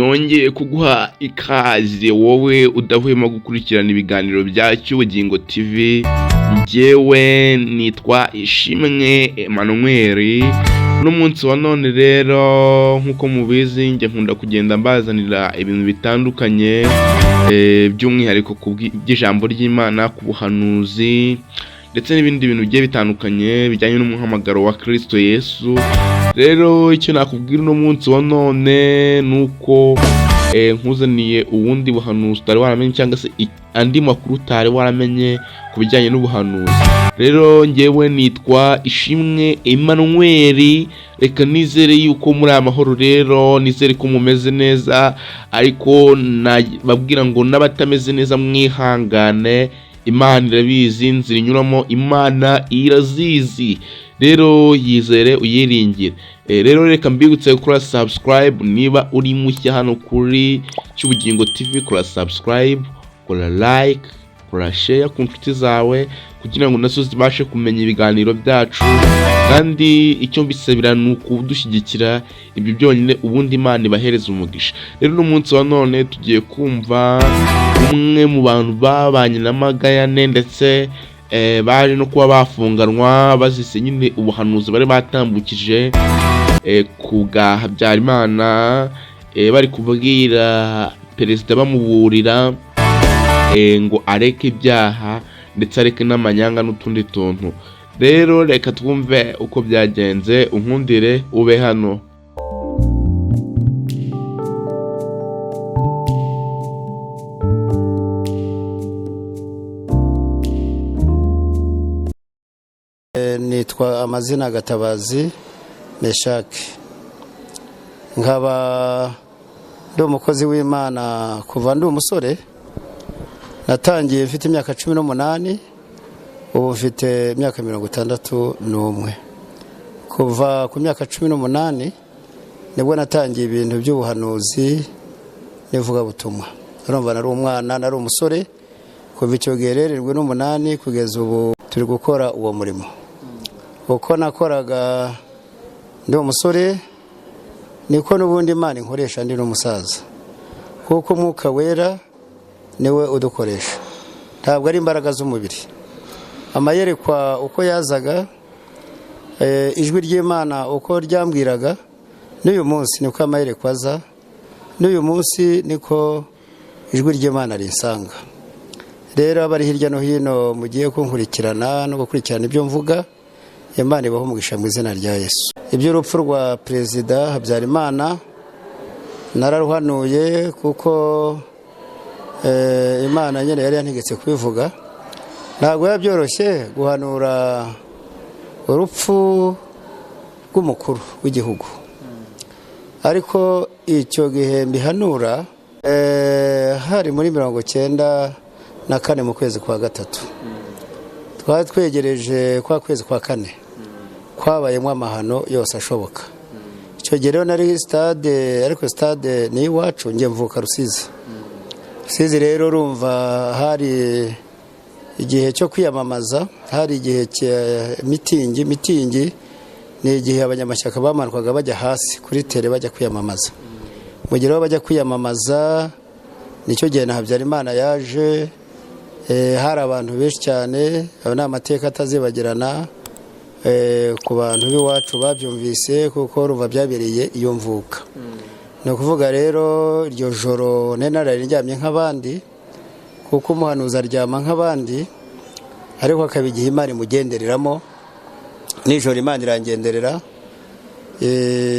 nongeye kuguha ikaze wowe udahwema gukurikirana ibiganiro bya Cyubugingo TV. Njyewe nitwa Ishimwe Emmanuel. No munsi wa none rero nkuko mubizi nge nkunda kugenda mbazanira ibintu bitandukanye by'umwihariko by'ijambo ry'Imana, ku buhanuzi ndetse n'ibindi bintu bigiye bitandukanye bijyanye n'umuhamagaro wa Kristo Yesu. Rero icyo nakubwira no munsi wa none nuko nkuzaniye ubundi buhanuzi utari waramenye cyangwa se andi makuru utari waramenye ku bijyanye n'ubuhanuzi. Rero njyewe nitwa Ishimwe Emmanuel. Reka nizere yuko muri amahoro, rero nizere ko mumeze neza, ariko babwira ngo n'abatameze neza mwihangane. Imana irabizi, inzira inyuramo Imana irazizi. Rero yizere uyiringire. Rero reka mbibutse gukora subscribe niba uri mushya hano kuri Cyubugingo TV. Kora subscribe, kora like, kora share ku nshuti zawe kugira ngo nazo zibashe kumenya ibiganiro byacu, kandi icyo mbisabira ni ukudushyigikira. Ibyo byonyine ubundi Imana ibahereza umugisha. Rero no munsi wa none tugiye kumva umwe mu bantu babanye n'amagayane ndetse baje no kuba bafunganwa bazise nyine ubuhanuzi bari batambukije ku bwa Habyarimana, bari kubwira perezida bamuburira ngo areke ibyaha ndetse areke n'amanyanga n'utundi tuntu. Rero reka twumve uko byagenze, unkundire ube hano. Nitwa amazina Gatabazi Meshaki, nkaba ndi umukozi w'Imana kuva ndi umusore. Natangiye mfite imyaka 18, ubu mfite imyaka 61. Kuva ku myaka 18 nibwo natangiye ibintu by'ubuhanuzi nivuga ubutumwa. Urumva nari umwana, nari umusore. Kuva icyo gihe rero 18 kugeza ubu turi gukora uwo murimo. Uko nakoraga ndi umusore niko n'ubundi Imana inkoresha ndi n'umusaza, kuko umwuka wera niwe udukoresha, ntabwo ari imbaraga z'umubiri. Amayerekwa uko yazaga, ijwi ry'Imana uko ryambwiraga, n'uyu munsi niko amayerekwa aza, n'uyu munsi niko ijwi ry'Imana rinsanga. Rero abari hirya no hino mugiye kunkurikirana no gukurikirana ibyo mvuga, Imana ibaho umugisha mu izina rya Yesu. Iby'urupfu rwa Perezida Habyarimana nararuhanuye, kuko Imana nyene yari yantegetse kubivuga. Ntabwo yabyoroshye guhanura urupfu rw'umukuru w'igihugu, ariko icyo gihe mbihanura hari muri 94 mu kwezi kwa gatatu. Twari twegereje kwa kwezi kwa kane kwabayemo amahano yose ashoboka. Icyo gihe rero nari stade, ariko stade ni wacu, nge mvuka Rusizi. Rero urumva hari igihe cyo kwiyamamaza, hari igihe cya mitingi ni igihe abanyamashyaka bamanukwaga bajya hasi kuri tere bajya kwiyamamaza. Mu gihe bajya kwiyamamaza nicyo gihe na Habyarimana yaje. Hari abantu benshi cyane, abo ni amateka atazibagirana ku bantu b'iwacu babyumvise, kuko urumva byabereye iyo mvuka. Ni ukuvuga rero iryo joro nari ndyamye nk'abandi, kuko umuhanuzi aryama nk'abandi, ariko akaba igihe Imana imugendereramo. Nijoro Imana irangenderera,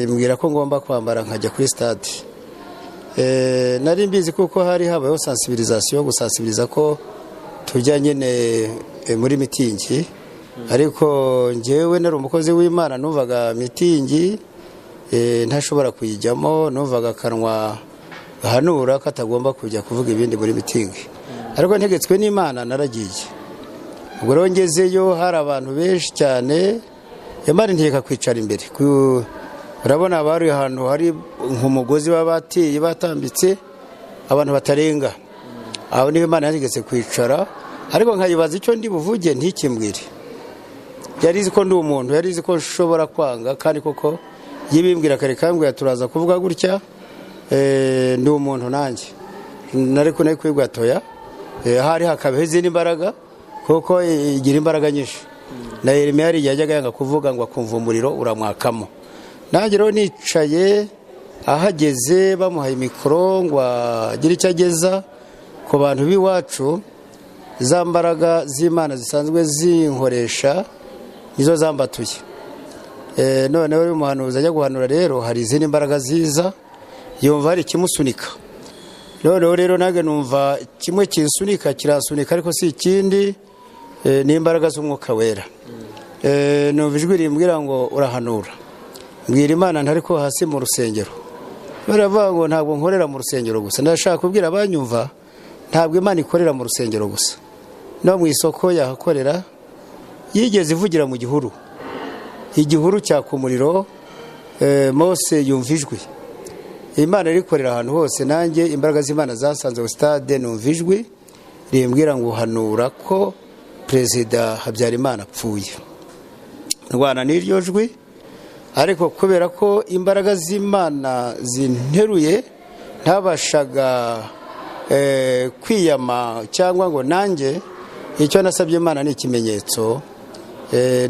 mbwira ko ngomba kwambara nkajya kuri stade. Nari mbizi kuko hari habayeho sensibilisation, gusensibiliza ko tujya nyine muri mitingi, ariko njyewe nari umukozi w'Imana, numvaga mitingi ntashobora kuyijyamo, numvaga akanwa gahanura katagomba kujya kuvuga ibindi muri mitingi, ariko ntegetswe n'Imana naragiye. Ubwo rero ngezeyo hari abantu benshi cyane, Imana integeka kwicara imbere. Urabona bari ahantu hari nk'umugozi w'abateye batambitse, abantu batarenga aho, niho Imana yantegetse kwicara. Ariko nkayibaza icyo ndi buvuge ntikimbwire. Yari izi ko ndi umuntu, yari izi ko nshobora kwanga, kandi koko yibimbwira kare kambwira turaza kuvuga gutya, ndi umuntu nanjye nari kwigwatoya hari hakabaho izindi mbaraga kuko igira imbaraga nyinshi na Yeremiya yari yajyaga yanga kuvuga ngo akumva umuriro uramwakamo nanjye rero nicaye ahageze bamuhaye mikoro ngo agire icyo ageza ku bantu b'iwacu za mbaraga z'Imana zisanzwe zinkoresha nizo zambatuye noneho uyu muhanuzi ajya guhanura rero hari izindi mbaraga ziza yumva hari ikimusunika noneho rero nange numva kimwe kinsunika kirasunika ariko si ikindi ni imbaraga z'umwuka wera numva ijwi rimbwira ngo urahanura mbwira Imana ntari ko hasi mu rusengero baravuga ngo ntabwo nkorera mu rusengero gusa ndashaka kubwira abanyumva ntabwo Imana ikorera mu rusengero gusa no mu isoko yahakorera yigeze ivugira mu gihuru igihuru cyaka umuriro Mose yumva ijwi Imana irikorera ahantu hose nanjye imbaraga z'Imana zasanze stade numva ijwi rimbwira ngo uhanura ko Perezida Habyarimana apfuye ndwana n'iryo jwi ariko kubera ko imbaraga z'Imana zinteruye ntabashaga kwiyama cyangwa ngo nanjye icyo nasabye Imana ni ikimenyetso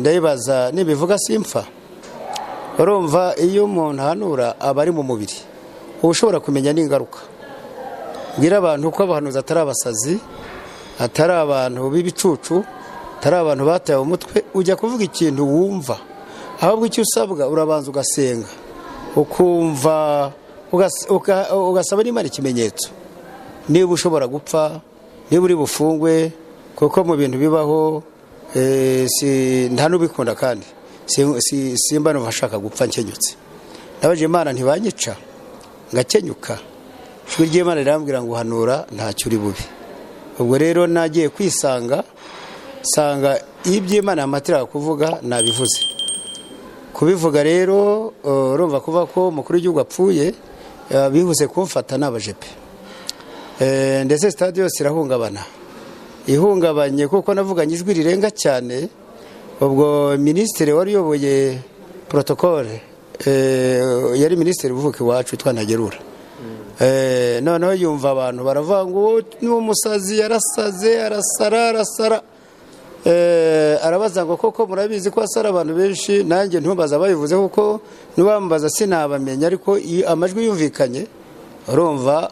ndayibaza nibivuga simpfa urumva iyo umuntu ahanura aba ari mu mubiri ushobora kumenya n'ingaruka ngira abantu ko abahanuzi atari abasazi atari abantu b'ibicucu atari abantu bataye umutwe ujya kuvuga ikintu wumva ahubwo icyo usabwa urabanza ugasenga ukumva ugasaba n'Imana ikimenyetso niba ushobora gupfa niba uri bufungwe kuko mu bintu bibaho nta n'ubikunda kandi simba numva ashaka gupfa nkenyutse nabaje Imana ntibanyica ngakenyuka ijwi ry'Imana rirambwira ngo uhanura ntacyo uri bubi ubwo rero nagiye kwisanga sanga iby'Imana yamatira kuvuga nabivuze kubivuga rero urumva kuva ko umukuru w'igihugu apfuye bihuse kumfata n'abajepe ndetse stade yose irahungabana ihungabanye kuko navuganye ijwi rirenga cyane ubwo minisitiri wari uyoboye protocole yari minisitiri uvuka iwacu witwa Ntagerura noneho yumva abantu baravuga ngo n'uwo musazi yarasaze arasara arabaza ngo koko murabizi ko asara abantu benshi nanjye ntumbaza babivuze kuko nubambaza sinabamenya ariko amajwi yumvikanye urumva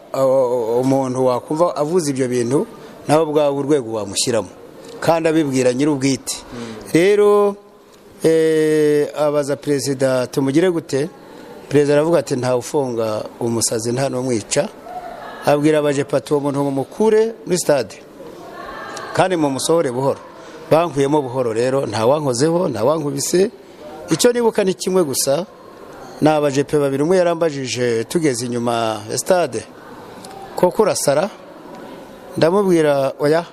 umuntu wakumva avuze ibyo bintu nawe bwawe urwego wamushyiramo kandi abibwira nyir'ubwite rero abaza perezida tumugire gute perezida aravuga ati ntawe ufunga umusazi nta n'umwica abwira abajepato uwo muntu mumukure muri stade kandi mumusohore buhoro bankuyemo buhoro rero nta wankozeho nta wankubise icyo nibuka ni kimwe gusa ni abajepe babiri umwe yarambajije tugeze inyuma ya stade koko urasara ndamubwira oya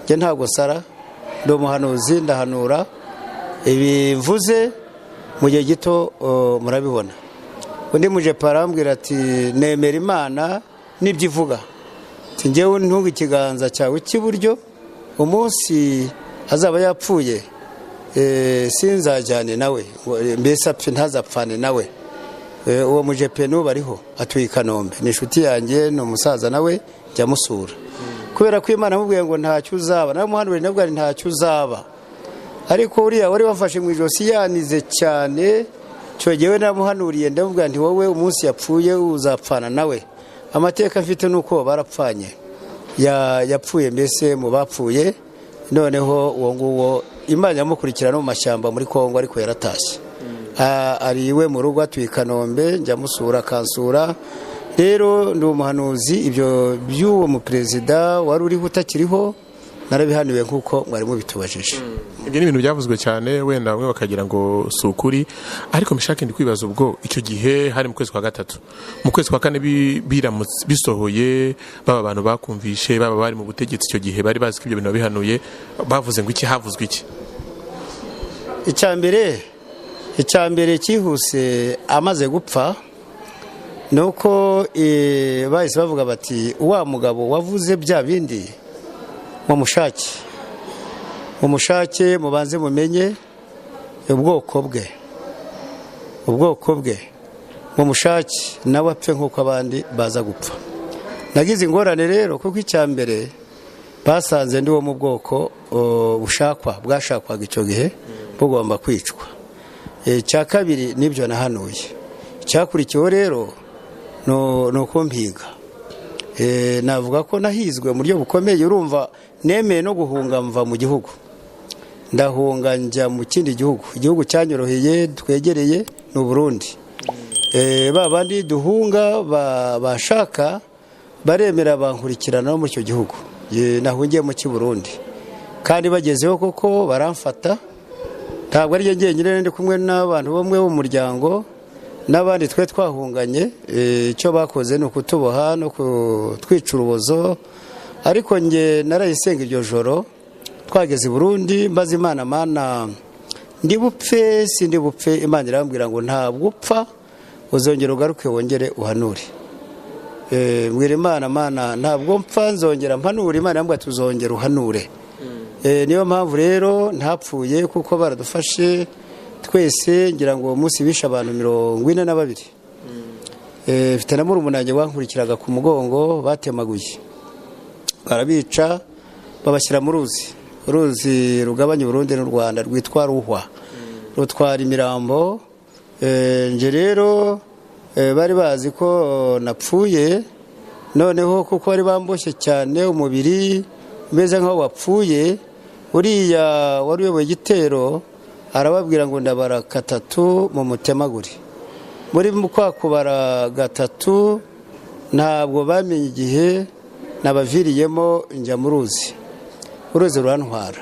njye ntabwo sara ndi umuhanuzi ndahanura ibi mvuze mu gihe gito murabibona undi mujepe arambwira ati nemera Imana n'ibyo ivuga ati njyewe ntunga ikiganza cyawe cy'iburyo umunsi azaba yapfuye sinzajyane nawe mbese apfe ntazapfane nawe uwo mujepe n'ubu ariho atuye i Kanombe ni inshuti yanjye ni umusaza nawe jya musura kubera ko Imana amubwiye ngo ntacyo uzaba nawe muhanurire nabwo ari ntacyo uzaba ariko uriya wari wafashe mu ijosi yanize cyane cyogewe namuhanuriye ndamubwira nti wowe umunsi yapfuye uzapfana nawe amateka mfite nuko barapfanye yapfuye mbese mu bapfuye noneho uwo nguwo Imana yamukurikirana mu mashyamba muri Kongo ariko yaratashye ari iwe mu rugo atuye i Kanombe njya musura kansura rero ndi umuhanuzi ibyo by'uwo mu perezida wari uriho utakiriho narabihaniwe nkuko mwari mubitubajije ibyo ni ibintu byavuzwe cyane wenda bamwe bakagira ngo si ukuri ariko mishake ndi kwibaza ubwo icyo gihe hari mu kwezi kwa gatatu mu kwezi kwa kane biramutse bisohoye baba abantu bakumvishe baba bari mu butegetsi icyo gihe bari bazi ko ibyo bintu bihanuye bavuze ngo iki havuzwe iki icyambere cyihuse amaze gupfa nuko bahise bavuga bati wa mugabo wavuze bya bindi mumushake mubanze mumenye ubwoko bwe ngo mushake nawe apfe nk'uko abandi baza gupfa. Nagize ingorane rero kuko icya mbere basanze ndi wo mu bwoko bwashakwaga icyo gihe bugomba kwicwa. Icya kabiri nibyo nahanuye. Icyakurikiyeho rero ni uko mpiga. Navuga ko nahizwe mu buryo bukomeye. Urumva nemeye no guhunga mva mu gihugu, ndahunga njya mu kindi gihugu. Igihugu cyanyoroheye twegereye ni Burundi. Babandi duhunga bashaka baremera bankurikirana no muri icyo gihugu. Nahungiye mu Burundi kandi bagezeho koko baramfata. Ntabwo ari njye nyine, ndi kumwe n'abantu bamwe bo mu muryango n'abandi twe twahunganye. Icyo bakoze ni ukutuboha no kutwica urubozo, ariko njye narayisenga iryo joro. Twageze i Burundi mbaza Imana, Mana ndi bupfe sindi bupfe? Imana irambwira ngo ntabwo upfa, uzongera ugaruke wongere uhanure. Mbwira Imana, Mana ntabwo mpfa, nzongera mpanure. Imana irambwira tuzongera uhanure. Niyo mpamvu rero ntapfuye, kuko baradufashe twese. Ngira ngo uwo munsi bishe abantu 42. Mfite na murumunange wankurikiraga ku mugongo, batemaguye barabica babashyira mu ruzi rugabanya Burundi n'u Rwanda rwitwa Ruhwa, rutwara imirambo. Nje rero bari bazi ko napfuye, noneho kuko bari bamboshye cyane umubiri meze nk'aho wapfuye. Uriya wari uyoboye igitero arababwira ngo ndabara 3 mu mutemaguri. Muri kwa kubara 3 ntabwo bamenye igihe nabaviriyemo njya mu uruzi rurantwara.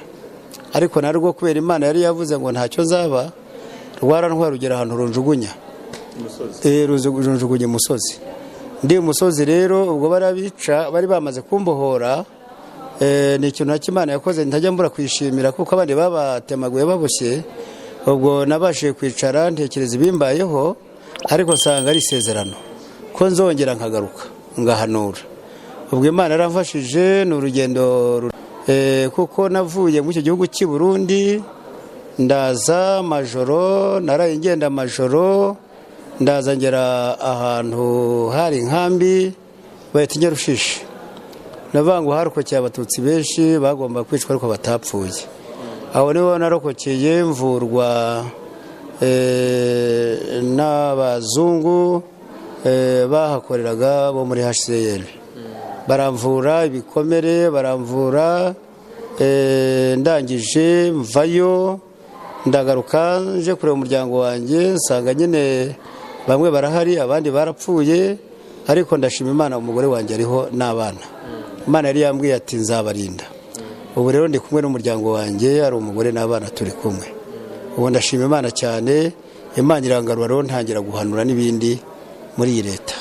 Ariko narwo kubera Imana yari yavuze ngo ntacyo zaba, rwarantwara rugera ahantu runjugunya runjugunya umusozi. Ndi umusozi rero ubwo barabica, bari bamaze kumbohora. Ni ikintu Imana yakoze ntajya mbura kwishimira, kuko abandi babatemaguye baboshye. Ubwo nabashije kwicara ntekereza ibimbayeho, ariko nsanga ari isezerano ko nzongera nkagaruka ngahanura. Ubwo Imana yaramfashije. Ni urugendo kuko navuye mu icyo gihugu cy'i Burundi ndaza majoro, naraye ngenda amajoro, ndaza ngera ahantu hari inkambi bahita Nyarushishi. Navango harokokeye abatutsi benshi bagomba kwicwa ariko batapfuye. Aho niho narokokeye mvurwa n'abazungu bahakoreraga bo muri HCR. Baramvura ibikomere, baramvura. Ndangije mvayo ndagaruka nje kureba umuryango wanjye, nsanga nyine bamwe barahari abandi barapfuye, ariko ndashima Imana umugore wanjye ariho n'abana. Imana yari yambwiye ati nzabarinda. Ubu rero ndi kumwe n'umuryango wanjye, ari umugore n'abana turi kumwe. Ubu ndashima Imana cyane. Imana irangarura rero ntangira guhanura n'ibindi muri iyi leta.